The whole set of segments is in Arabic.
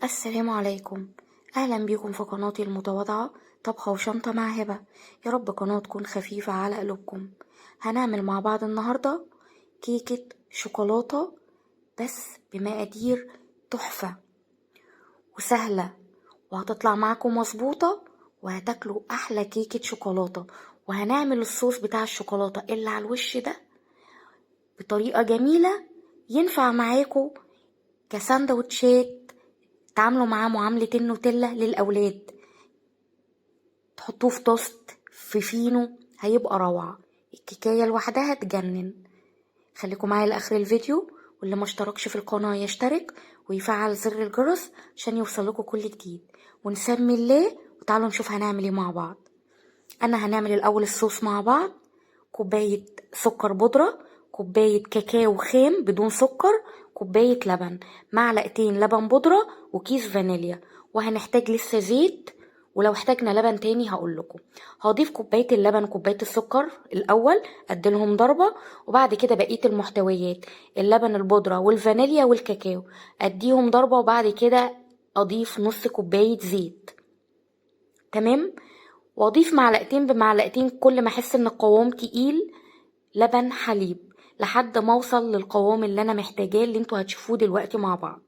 السلام عليكم. أهلا بيكم في قناتي المتواضعة طبخة وشنطة مع هبة. يا رب قناة تكون خفيفة على قلوبكم. هنعمل مع بعض النهاردة كيكة شوكولاتة، بس بمقادير تحفة وسهلة، وهتطلع معاكم مظبوطة، وهتاكلوا أحلى كيكة شوكولاتة. وهنعمل الصوص بتاع الشوكولاتة اللي على الوش ده بطريقة جميلة، ينفع معاكم كساندوتشات، تعاملوا معاه معاملة النوتيلا للأولاد، تحطوه في توست في فينو، هيبقى روعة. الكيكاية لوحدها تجنن. خليكم معايا لآخر الفيديو، واللي ما اشتركش في القناة يشترك ويفعل زر الجرس عشان يوصلكوا كل جديد. ونسمي الله وتعالوا نشوف هنعمل ايه مع بعض. انا هنعمل الاول الصوص مع بعض. كوباية سكر بودرة، كوباية كاكاو خام بدون سكر، كوباية لبن، معلقتين لبن بودرة، وكيس فانيليا. وهنحتاج لسه زيت، ولو احتاجنا لبن تاني هقول لكم. هضيف كوباية اللبن وكوباية السكر الاول، اديلهم ضربة، وبعد كده بقية المحتويات اللبن البودرة والفانيليا والكاكاو اديهم ضربة، وبعد كده اضيف نص كوباية زيت. تمام. واضيف معلقتين بمعلقتين كل ما احس ان القوام تقيل لبن حليب، لحد ما اوصل للقوام اللي انا محتاجاه، اللي انتوا هتشوفوه دلوقتي مع بعض.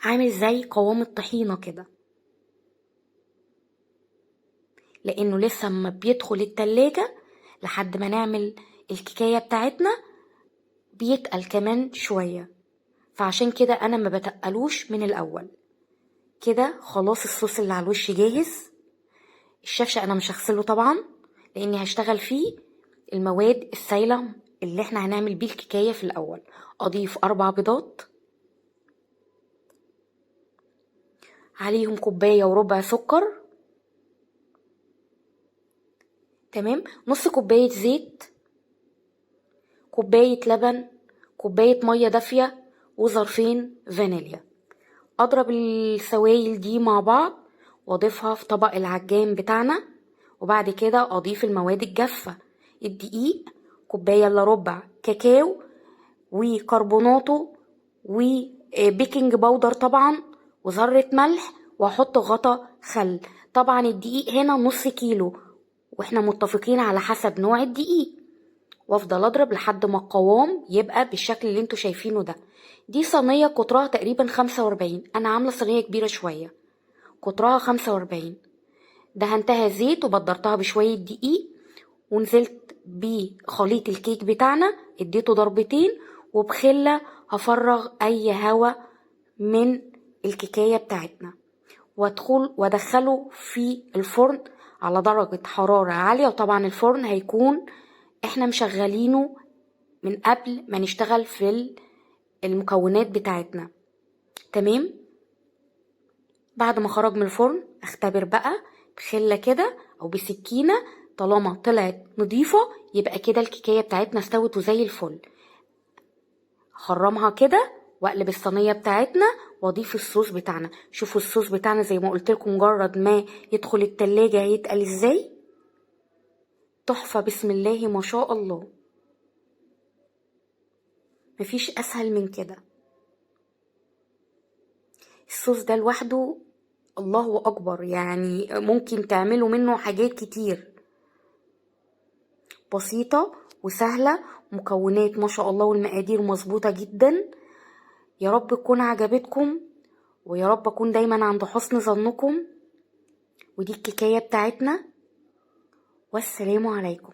عامل زي قوام الطحينة كده، لانه لسه ما بيدخل التلاجة لحد ما نعمل الكيكاية بتاعتنا بيتقل كمان شوية، فعشان كده انا ما بتقلوش من الاول. كده خلاص الصوص اللي على الوش جاهز. الشفشة انا مش هغسله طبعا، لاني هشتغل فيه المواد السائلة اللي احنا هنعمل بيه الكيكاية. في الاول اضيف 4 بيضات، عليهم كوباية وربع سكر، تمام، نص كوباية زيت، كوباية لبن، كوباية مية دافية، وظرفين فانيليا. اضرب السوائل دي مع بعض واضيفها في طبق العجان بتاعنا، وبعد كده اضيف المواد الجافة، الدقيق كوباية الا ربع، كاكاو وكربوناتو وبيكنج باودر طبعا، وذرة ملح، واحط غطا خل. طبعا الدقيق هنا نص كيلو، واحنا متفقين على حسب نوع الدقيق. وافضل اضرب لحد ما القوام يبقى بالشكل اللي انتوا شايفينه ده. دي صينية قطرها تقريبا 45، انا عاملة صينية كبيرة شوية قطرها 45. دهنتها زيت وبدرتها بشوية دقيق، ونزلت بخليط الكيك بتاعنا، اديته ضربتين، وبخلة هفرغ اي هوا من الكيكاية بتاعتنا، وادخله في الفرن على درجة حرارة عالية. وطبعا الفرن هيكون احنا مشغلينه من قبل ما نشتغل في المكونات بتاعتنا. تمام. بعد ما خرج من الفرن اختبر بقى بخلة كده او بسكينة، طالما طلعت نضيفة يبقى كده الكيكاية بتاعتنا استوت وزي الفل. خرمها كده واقلب الصينية بتاعتنا واضيف الصوص بتاعنا. شوفوا الصوص بتاعنا زي ما قلت لكم، مجرد ما يدخل التلاجة هيتقل ازاي. تحفة، بسم الله ما شاء الله، مفيش اسهل من كده. الصوص ده لوحده الله اكبر، يعني ممكن تعملوا منه حاجات كتير بسيطة وسهلة، مكونات ما شاء الله والمقادير مظبوطة جدا. يا رب تكون عجبتكم، ويا رب اكون دايما عند حسن ظنكم. ودي الكيكاية بتاعتنا، والسلام عليكم.